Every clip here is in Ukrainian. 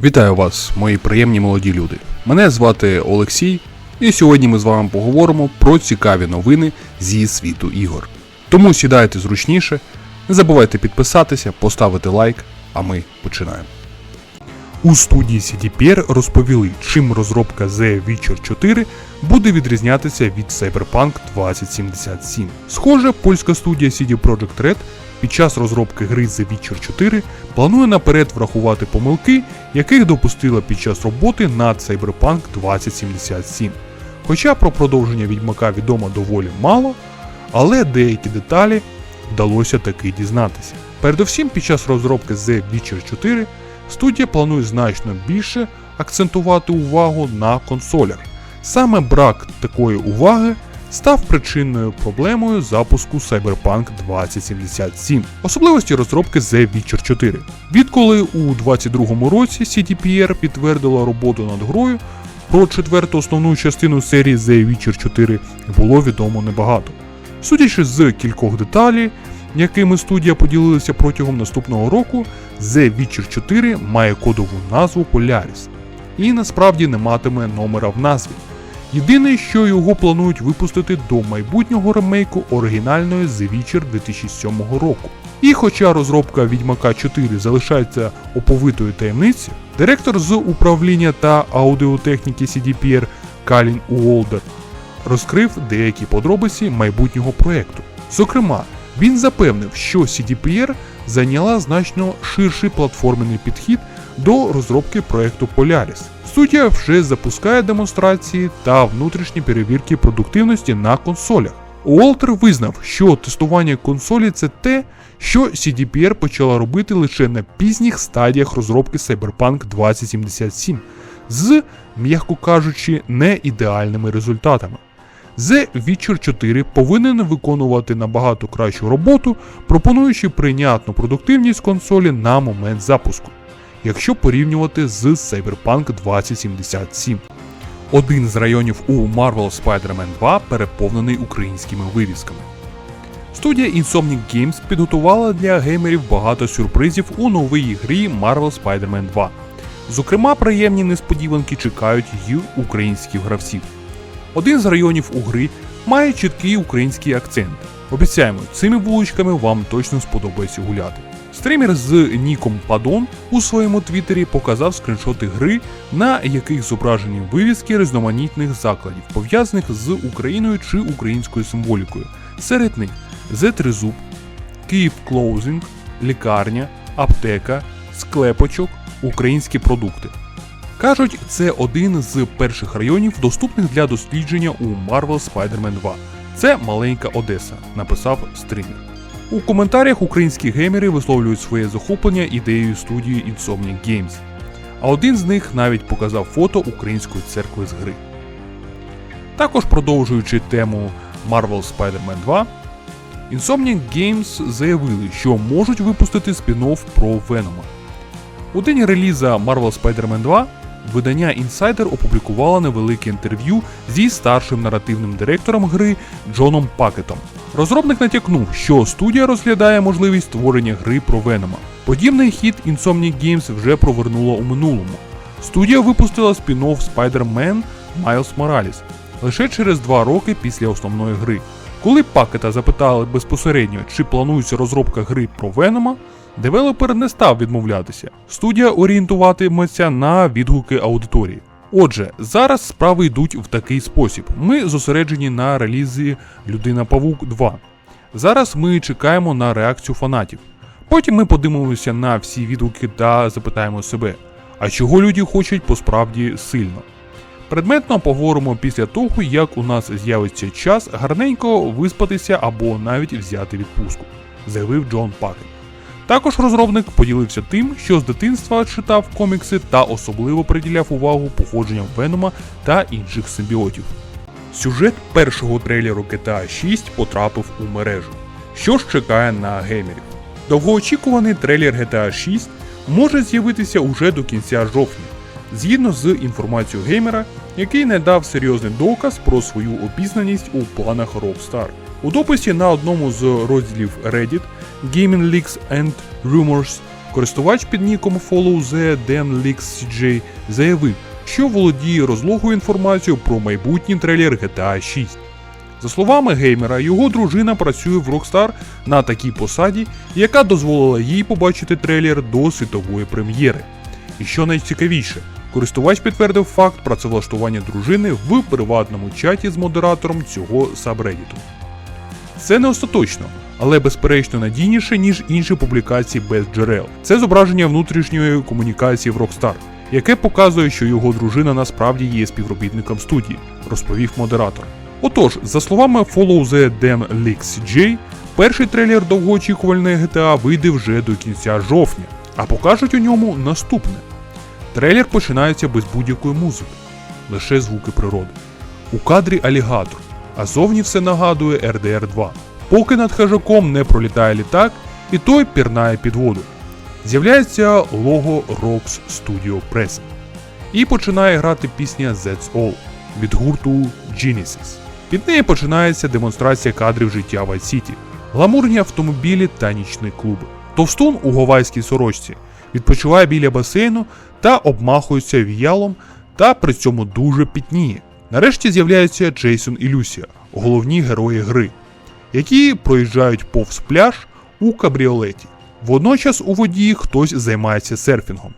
Вітаю вас, мої приємні молоді люди. Мене звати Олексій, і сьогодні ми з вами поговоримо про цікаві новини зі світу ігор. Тому сідайте зручніше, не забувайте підписатися, поставити лайк, а ми починаємо. У студії CD Projekt розповіли, чим розробка The Witcher 4 буде відрізнятися від Cyberpunk 2077. Схоже, польська студія CD Projekt Red під час розробки гри The Witcher 4 планує наперед врахувати помилки, яких допустила під час роботи над Cyberpunk 2077. Хоча про продовження Відьмака відомо доволі мало, але деякі деталі вдалося таки дізнатися. Передусім, під час розробки The Witcher 4 студія планує значно більше акцентувати увагу на консолях. Саме брак такої уваги став причинною проблемою запуску Cyberpunk 2077. Особливості розробки The Witcher 4. Відколи у 2022 році CD Projekt підтвердила роботу над грою, про четверту основну частину серії The Witcher 4 було відомо небагато. Судячи з кількох деталей, якими студія поділилася протягом наступного року, The Witcher 4 має кодову назву Polaris і насправді не матиме номера в назві. Єдине, що його планують випустити до майбутнього ремейку оригінальної The Witcher 2007 року. І хоча розробка Відьмака 4 залишається оповитою таємницею, директор з управління та аудіотехніки CD Projekt Калін Уолдер розкрив деякі подробиці майбутнього проєкту. Зокрема, він запевнив, що CD Projekt зайняла значно ширший платформенний підхід до розробки проєкту Polaris. Студія вже запускає демонстрації та внутрішні перевірки продуктивності на консолях. Уолтер визнав, що тестування консолі – це те, що CD Projekt почала робити лише на пізніх стадіях розробки Cyberpunk 2077 з, м'яко кажучи, не ідеальними результатами. The Witcher 4 повинен виконувати набагато кращу роботу, пропонуючи прийнятну продуктивність консолі на момент запуску, якщо порівнювати з Cyberpunk 2077. Один з районів у Marvel Spider-Man 2 переповнений українськими вивісками. Студія Insomniac Games підготувала для геймерів багато сюрпризів у новій грі Marvel Spider-Man 2. Зокрема, приємні несподіванки чекають й українських гравців. Один з районів у гри має чіткий український акцент. Обіцяємо, цими вуличками вам точно сподобається гуляти. Стрімер з ніком Падон у своєму твіттері показав скріншоти гри, на яких зображені вивіски різноманітних закладів, пов'язаних з Україною чи українською символікою. Серед них Z3Zub, Київ Клоузинг, лікарня, аптека, склепочок, українські продукти. Кажуть, це один з перших районів, доступних для дослідження у Marvel Spider-Man 2. Це маленька Одеса, написав стрімер. У коментарях українські геймери висловлюють своє захоплення ідеєю студії Insomniac Games. А один з них навіть показав фото української церкви з гри. Також продовжуючи тему Marvel Spider-Man 2, Insomniac Games заявили, що можуть випустити спін-офф про Венома. У день реліза Marvel Spider-Man 2 видання Insider опублікувало невелике інтерв'ю зі старшим наративним директором гри Джоном Пакетом. Розробник натякнув, що студія розглядає можливість створення гри про Венома. Подібний хід Insomniac Games вже провернуло у минулому. Студія випустила спін-офф Spider-Man Miles Morales лише через 2 роки після основної гри. Коли Пакета запитали безпосередньо, чи планується розробка гри про Венома, девелопер не став відмовлятися. Студія орієнтуватиметься на відгуки аудиторії. Отже, зараз справи йдуть в такий спосіб. Ми зосереджені на релізі Людина-Павук 2. Зараз ми чекаємо на реакцію фанатів. Потім ми подивимося на всі відгуки та запитаємо себе, а чого люди хочуть посправді сильно. Предметно поговоримо після того, як у нас з'явиться час гарненько виспатися або навіть взяти відпустку, заявив Джон Пакет. Також розробник поділився тим, що з дитинства читав комікси та особливо приділяв увагу походженням Венома та інших симбіотів. Сюжет першого трейлеру GTA 6 потрапив у мережу. Що ж чекає на геймерів? Довгоочікуваний трейлер GTA 6 може з'явитися уже до кінця жовтня, згідно з інформацією геймера, який не дав серйозний доказ про свою обізнаність у планах Rockstar. У дописі на одному з розділів Reddit Gaming Leaks and Rumors Користувач під ніком FollowTheDanLeaksCJ заявив, що володіє розлогою інформацією про майбутній трейлер GTA 6. За словами геймера, його дружина працює в Rockstar на такій посаді, яка дозволила їй побачити трейлер до світової прем'єри. І що найцікавіше, користувач підтвердив факт працевлаштування дружини в приватному чаті з модератором цього сабреддіту. Це не остаточно, але безперечно надійніше, ніж інші публікації без джерел. Це зображення внутрішньої комунікації в Rockstar, яке показує, що його дружина насправді є співробітником студії, розповів модератор. Отож, за словами FollowTheDanLeaksCJ, перший трейлер довгоочікувальної GTA вийде вже до кінця жовтня, а покажуть у ньому наступне. Трейлер починається без будь-якої музики, лише звуки природи. У кадрі алігатор, а зовні все нагадує RDR 2. Поки над хижаком не пролітає літак, і той пірнає під воду. З'являється лого Rox Studio Present. І починає грати пісня That's All від гурту Genesis. Під неї починається демонстрація кадрів життя Vice City, гламурні автомобілі та нічні клуби. Товстун у гавайській сорочці відпочиває біля басейну та обмахується віялом, та при цьому дуже пітніє. Нарешті з'являються Джейсон і Люсія, головні герої гри, які проїжджають повз пляж у кабріолеті. Водночас у воді хтось займається серфінгом.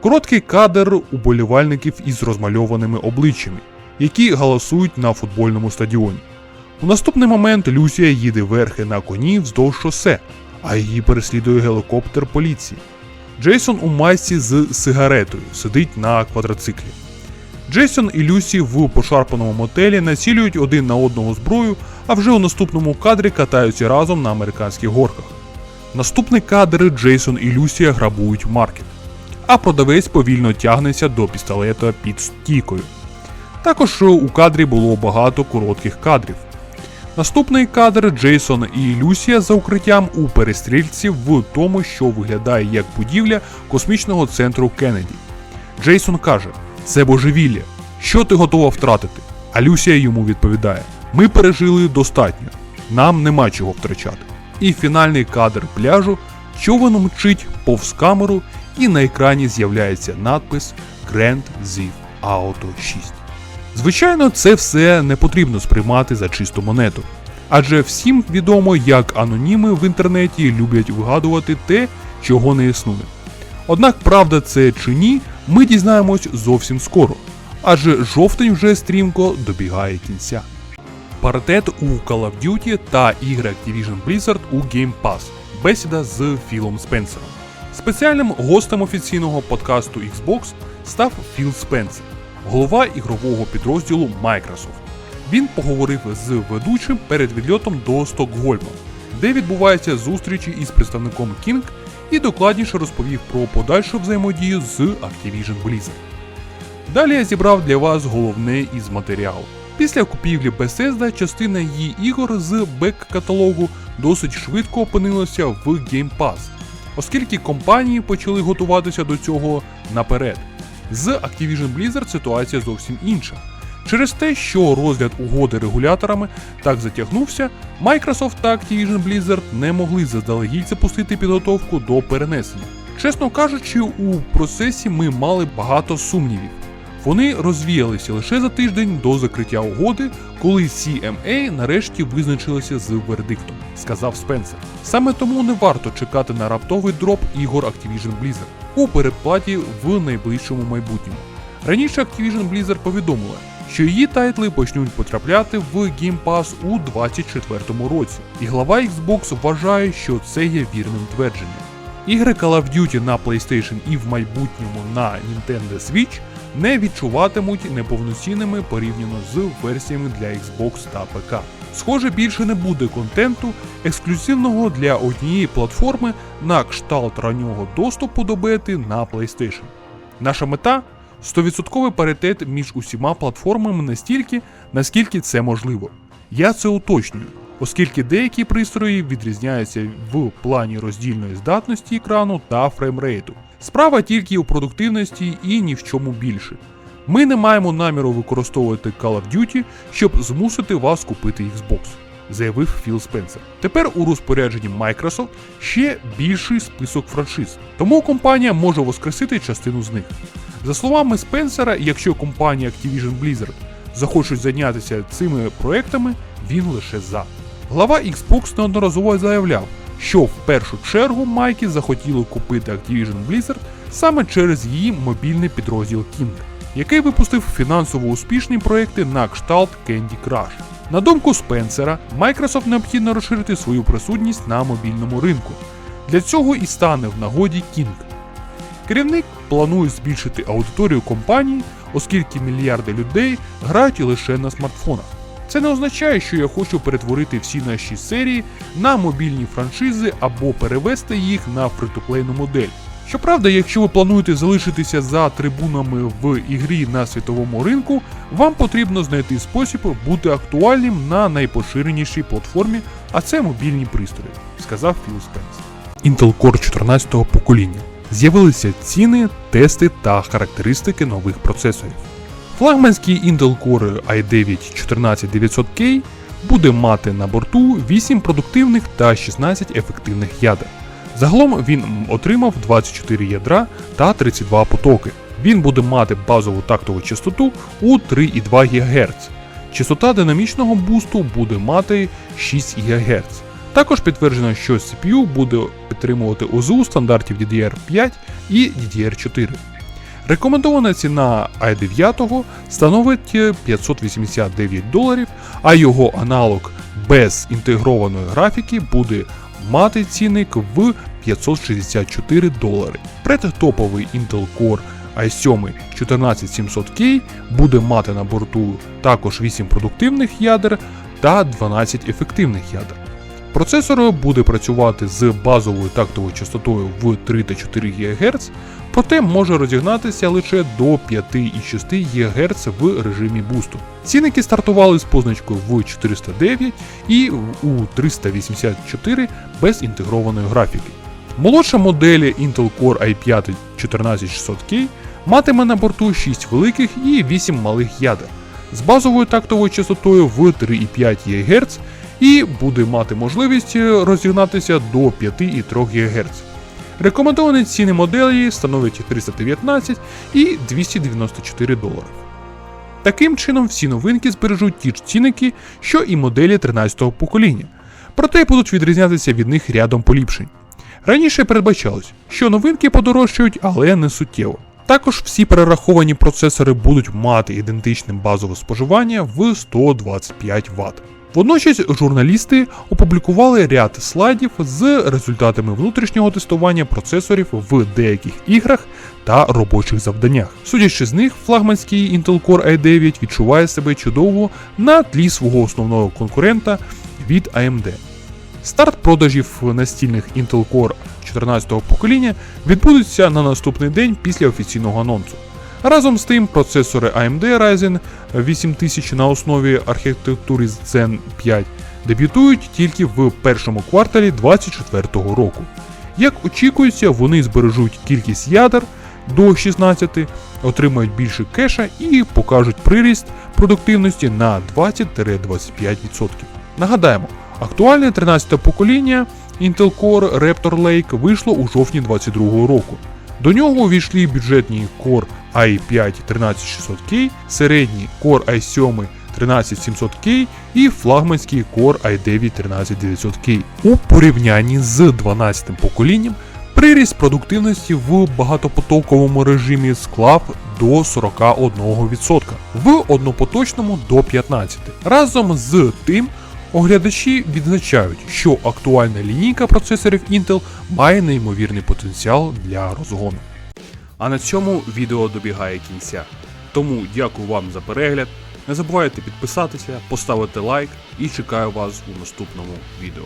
Короткий кадр уболівальників із розмальованими обличчями, які галасують на футбольному стадіоні. У наступний момент Люсія їде верхи на коні вздовж шосе, а її переслідує гелікоптер поліції. Джейсон у майці з сигаретою сидить на квадроциклі. Джейсон і Люсі в пошарпаному мотелі націлюють один на одного зброю, а вже у наступному кадрі катаються разом на американських горках. Наступний кадр Джейсон і Люсія грабують маркет, а продавець повільно тягнеться до пістолета під стійкою. Також у кадрі було багато коротких кадрів. Наступний кадр Джейсон і Люсія за укриттям у перестрільці в тому, що виглядає як будівля космічного центру Кеннеді. Джейсон каже: «Це божевілля. Що ти готова втратити?» А Люсія йому відповідає: «Ми пережили достатньо. Нам нема чого втрачати». І фінальний кадр пляжу, човен мчить повз камеру, і на екрані з'являється надпис Grand Theft Auto 6. Звичайно, це все не потрібно сприймати за чисту монету. Адже всім відомо, як аноніми в інтернеті люблять вигадувати те, чого не існує. Однак правда це чи ні, ми дізнаємось зовсім скоро. Адже жовтень вже стрімко добігає кінця. Паритет у Call of Duty та ігри Activision Blizzard у Game Pass. Бесіда з Філом Спенсером. Спеціальним гостем офіційного подкасту Xbox став Філ Спенсер, голова ігрового підрозділу Microsoft. Він поговорив з ведучим перед відльотом до Стокгольма, де відбуваються зустрічі із представником King, і докладніше розповів про подальшу взаємодію з Activision Blizzard. Далі я зібрав для вас головне із матеріалу. Після купівлі Bethesda частина її ігор з бек-каталогу досить швидко опинилася в Game Pass, оскільки компанії почали готуватися до цього наперед. З Activision Blizzard ситуація зовсім інша. Через те, що розгляд угоди регуляторами так затягнувся, Microsoft та Activision Blizzard не могли заздалегідь запустити підготовку до перенесення. Чесно кажучи, у процесі ми мали багато сумнівів. Вони розвіялися лише за тиждень до закриття угоди, коли CMA нарешті визначилася з вердиктом, сказав Спенсер. Саме тому не варто чекати на раптовий дроп ігор Activision Blizzard у передплаті в найближчому майбутньому. Раніше Activision Blizzard повідомила, що її тайтли почнуть потрапляти в Game Pass у 2024 році, і глава Xbox вважає, що це є вірним твердженням. Ігри Call of Duty на PlayStation і в майбутньому на Nintendo Switch не відчуватимуть неповноцінними порівняно з версіями для Xbox та ПК. Схоже, більше не буде контенту, ексклюзивного для однієї платформи на кшталт раннього доступу до бети на PlayStation. Наша мета – 100% паритет між усіма платформами настільки, наскільки це можливо. Я це уточнюю, оскільки деякі пристрої відрізняються в плані роздільної здатності екрану та фреймрейту. Справа тільки у продуктивності і ні в чому більше. Ми не маємо наміру використовувати Call of Duty, щоб змусити вас купити Xbox. заявив Філ Спенсер. Тепер у розпорядженні Microsoft ще більший список франшиз, тому компанія може воскресити частину з них. За словами Спенсера, якщо компанія Activision Blizzard захочуть зайнятися цими проектами, він лише за. Глава Xbox неодноразово заявляв, що в першу чергу Майкі захотіли купити Activision Blizzard саме через її мобільний підрозділ King, який випустив фінансово успішні проекти на кшталт Candy Crush. На думку Спенсера, Microsoft необхідно розширити свою присутність на мобільному ринку. Для цього і стане в нагоді King. Керівник планує збільшити аудиторію компанії, оскільки мільярди людей грають лише на смартфонах. Це не означає, що я хочу перетворити всі наші серії на мобільні франшизи або перевести їх на фрі-ту-плейну модель. Щоправда, якщо ви плануєте залишитися за трибунами в ігрі на світовому ринку, вам потрібно знайти спосіб бути актуальним на найпоширенішій платформі, а це мобільні пристрої, сказав Філ Спенсер. Intel Core 14-го покоління. З'явилися ціни, тести та характеристики нових процесорів. Флагманський Intel Core i9-14900K буде мати на борту 8 продуктивних та 16 ефективних ядер. Загалом він отримав 24 ядра та 32 потоки. Він буде мати базову тактову частоту у 3,2 ГГц. Частота динамічного бусту буде мати 6 ГГц. Також підтверджено, що CPU буде підтримувати ОЗУ стандартів DDR5 і DDR4. Рекомендована ціна i9 становить $589, а його аналог без інтегрованої графіки буде мати цінник в $564. Предтоповий Intel Core i7 14700K буде мати на борту також 8 продуктивних ядер та 12 ефективних ядер. Процесор буде працювати з базовою тактовою частотою в 3 та 4 ГГц, проте може розігнатися лише до 5,6 ГГц в режимі бусту. Цінники стартували з позначкою в 409 і у 384 без інтегрованої графіки. Молодша модель Intel Core i5 14600K матиме на борту 6 великих і 8 малих ядер з базовою тактовою частотою в 3,5 ГГц і буде мати можливість розігнатися до 5,3 ГГц. Рекомендовані ціни моделі становлять $319 і $294. Таким чином, всі новинки збережуть ті ж цінники, що і моделі 13-го покоління, проте будуть відрізнятися від них рядом поліпшень. Раніше передбачалось, що новинки подорожчають, але не суттєво. Також всі перераховані процесори будуть мати ідентичне базове споживання в 125 Вт. Водночас журналісти опублікували ряд слайдів з результатами внутрішнього тестування процесорів в деяких іграх та робочих завданнях. Судячи з них, флагманський Intel Core i9 відчуває себе чудово на тлі свого основного конкурента від AMD. Старт продажів настільних Intel Core 14-го покоління відбудеться на наступний день після офіційного анонсу. Разом з тим, процесори AMD Ryzen 8000 на основі архітектури Zen 5 дебютують тільки в першому кварталі 2024 року. Як очікується, вони збережуть кількість ядер до 16, отримають більше кеша і покажуть приріст продуктивності на 20-25%. Нагадаємо, актуальне 13-те покоління Intel Core Raptor Lake вийшло у жовтні 2022 року. До нього увійшли бюджетні Core i5 13600K, середній Core i7 13700K і флагманський Core i9 13900K. У порівнянні з 12-тим поколінням приріст продуктивності в багатопотоковому режимі склав до 41%, в однопоточному до 15%. Разом з тим, оглядачі відзначають, що актуальна лінійка процесорів Intel має неймовірний потенціал для розгону. А на цьому відео добігає кінця. Тому дякую вам за перегляд, не забувайте підписатися, поставити лайк і чекаю вас у наступному відео.